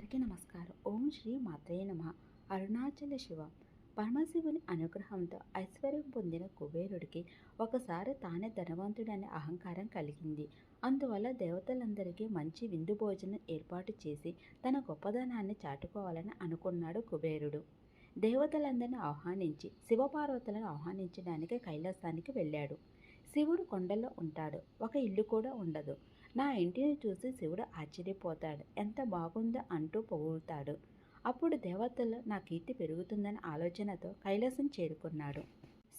అందరికీ నమస్కారం. ఓం శ్రీ మాత్రే నమః. అరుణాచల శివ. పరమశివుని అనుగ్రహంతో ఐశ్వర్యం పొందిన కుబేరుడికి ఒకసారి తానే ధనవంతుడనే అహంకారం కలిగింది. అందువల్ల దేవతలందరికీ మంచి విందు భోజనం ఏర్పాటు చేసి తన గొప్పదనాన్ని చాటుకోవాలని అనుకున్నాడు కుబేరుడు. దేవతలందరినీ ఆహ్వానించి శివపార్వతులను ఆహ్వానించడానికి కైలాసానికి వెళ్ళాడు. శివుడు కొండల్లో ఉంటాడు. ఒక ఇల్లు కూడా ఉండదు. నా ఇంటిని చూసి శివుడు ఆశ్చర్యపోతాడు. ఎంత బాగుందో అంటూ పొగుడుతాడు. అప్పుడు దేవతల్లో నా కీర్తి పెరుగుతుందనే ఆలోచనతో కైలాసం చేరుకున్నాడు.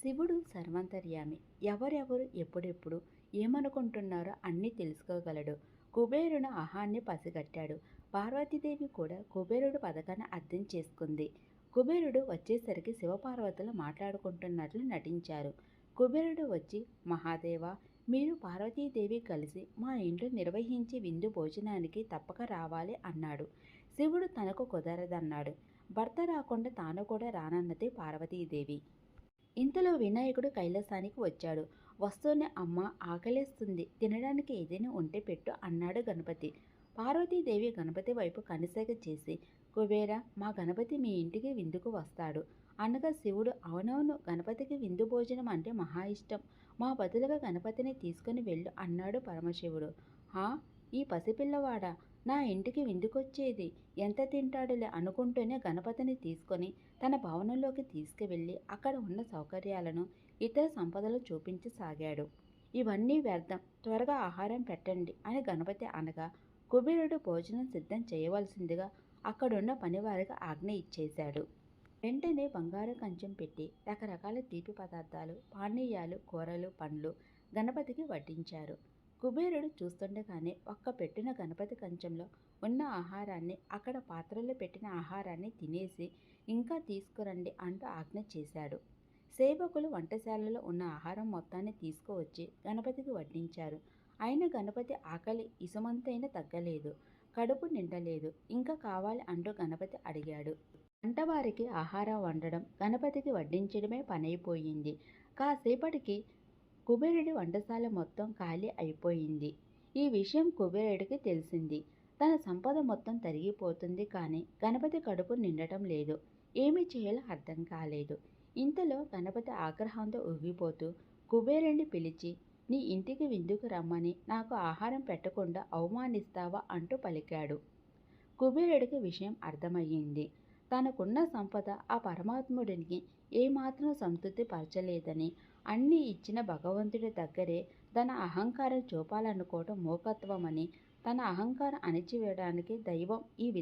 శివుడు సర్వాంతర్యామి. ఎవరెవరు ఎప్పుడెప్పుడు ఏమనుకుంటున్నారో అన్నీ తెలుసుకోగలడు. కుబేరుని ఆహాన్ని పసిగట్టాడు. పార్వతీదేవి కూడా కుబేరుడు పథకాన్ని అర్థం చేసుకుంది. కుబేరుడు వచ్చేసరికి శివపార్వతులు మాట్లాడుకుంటున్నట్లు నటించారు. కుబేరుడు వచ్చి, మహాదేవ, మీరు పార్వతీదేవి కలిసి మా ఇంట్లో నిర్వహించే విందు భోజనానికి తప్పక రావాలి అన్నాడు. శివుడు తనకు కుదరదన్నాడు. భర్త రాకుండా తాను కూడా రానన్నది పార్వతీదేవి. ఇంతలో వినాయకుడు కైలాసానికి వచ్చాడు. వస్తూనే అమ్మ ఆకలేస్తుంది, తినడానికి ఏదైనా ఉంటే పెట్టు అన్నాడు గణపతి. పార్వతీదేవి గణపతి వైపు కనుసైగ చేసి, కుబేర, మా గణపతి మీ ఇంటికి విందుకు వస్తాడు అనగా శివుడు, అవునవును, గణపతికి విందు భోజనం అంటే మహా ఇష్టం. మా బదులుగా గణపతిని తీసుకుని వెళ్ళు అన్నాడు పరమశివుడు. హా, ఈ పసిపిల్లవాడా నా ఇంటికి విందుకొచ్చేది, ఎంత తింటాడులే అనుకుంటూనే గణపతిని తీసుకొని తన భవనంలోకి తీసుకువెళ్ళి అక్కడ ఉన్న సౌకర్యాలను, ఇతర సంపదలు చూపించసాగాడు. ఇవన్నీ వ్యర్థం, త్వరగా ఆహారం పెట్టండి అని గణపతి అనగా కుబేరుడు భోజనం సిద్ధం చేయవలసిందిగా అక్కడున్న పనివారికి ఆజ్ఞ ఇచ్చేశాడు. వెంటనే బంగారు కంచం పెట్టి రకరకాల తీపి పదార్థాలు, పానీయాలు, కూరలు, పండ్లు గణపతికి వడ్డించారు. కుబేరుడు చూస్తుండగానే ఒక్క పెట్టిన గణపతి కంచంలో ఉన్న ఆహారాన్ని, అక్కడ పాత్రలో పెట్టిన ఆహారాన్ని తినేసి ఇంకా తీసుకురండి అంటూ ఆజ్ఞ చేశాడు. సేవకులు వంటశాలలో ఉన్న ఆహారం మొత్తాన్ని తీసుకువచ్చి గణపతికి వడ్డించారు. అయిన గణపతి ఆకలి ఇసుమంతైనా తగ్గలేదు, కడుపు నిండలేదు. ఇంకా కావాలి అంటూ గణపతి అడిగాడు. వంటవారికి ఆహారం వండడం, గణపతికి వడ్డించడమే పనైపోయింది. కాసేపటికి కుబేరుడి వంటశాల మొత్తం ఖాళీ అయిపోయింది. ఈ విషయం కుబేరుడికి తెలిసింది. తన సంపద మొత్తం తరిగిపోతుంది, కానీ గణపతి కడుపు నిండటం లేదు. ఏమి చేయాలో అర్థం కాలేదు. ఇంతలో గణపతి ఆగ్రహంతో ఊగిపోతూ కుబేరుణ్ణి పిలిచి, నీ ఇంటికి విందుకు రమ్మని నాకు ఆహారం పెట్టకుండా అవమానిస్తావా అంటూ పలికాడు. కుబేరుడికి విషయం అర్థమయ్యింది. తనకున్న సంపద ఆ పరమాత్ముడిని ఏమాత్రం సంతృప్తి పరచలేదని, అన్నీ ఇచ్చిన భగవంతుడి దగ్గరే తన అహంకారం చూపాలనుకోవటం మూర్ఖత్వమని, తన అహంకారం అణిచివేయడానికి దైవం ఈ